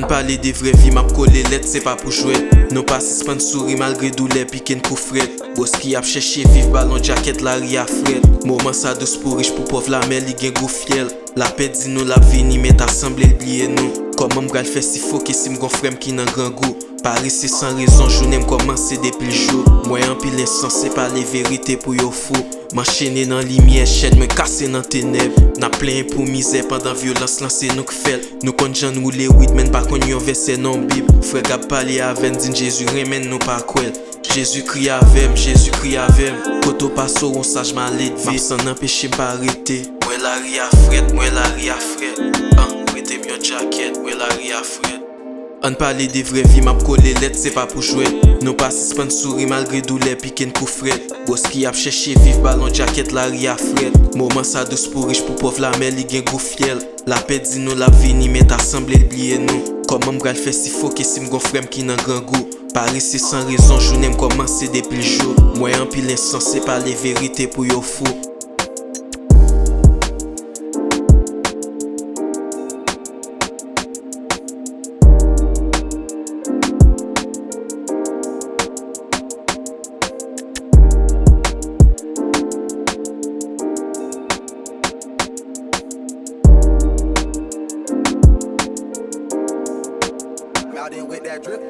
An pale de vre vi map kole let se pa pou jwet. Non pa sispan souri malgre doule piken kou fret. Bos ki ap chèche viv balon jaket la ri a fret. Moment sa dos pou riche pou pov la mer li gen gou fiel. La pet di nou la vini met assemble liye nou. Koman m'bral fè si fò ke si m'gon frem ki nan gran gou. Paris c'est sans raison, jounem komanse depuis le jour. Moi en pile insensé par les vérités pour yo fou. M'enchaîner dans lumière, chaîne me casser dans ténèbres. N'a plein pour misère pendant violence lancé nous que fait. Nous kon jan roule weed men pas kon yon verset non Bible. Frère gap parler avec din Jésus remène nous pas kwel. Jésus crie avec, Jésus crie avec. Koto passo on sage malade vie sans empêcher m'arrêter. Moi la ri a fret, moi la ri a fret. Prêtez mieux jacket, moi la ri a fret. An pale de vre vi map kole let se pa pou jwet. Non pa sispan souri malgre doule piken kou fret. Bos ki ap chèche viv balon jaket la ri a fret. Moment sa dos pou riche pou pov la mer li gen gou fiel. La pet di nou la vini met assemble liye nou. Koman m'bral fè si fò ke si m'gon frem ki nan gran gou. Paris c'est sans raison, jounem komanse depuis le jour. Moi en pile insensé par les vérités pour yo fou. Out in with that drip.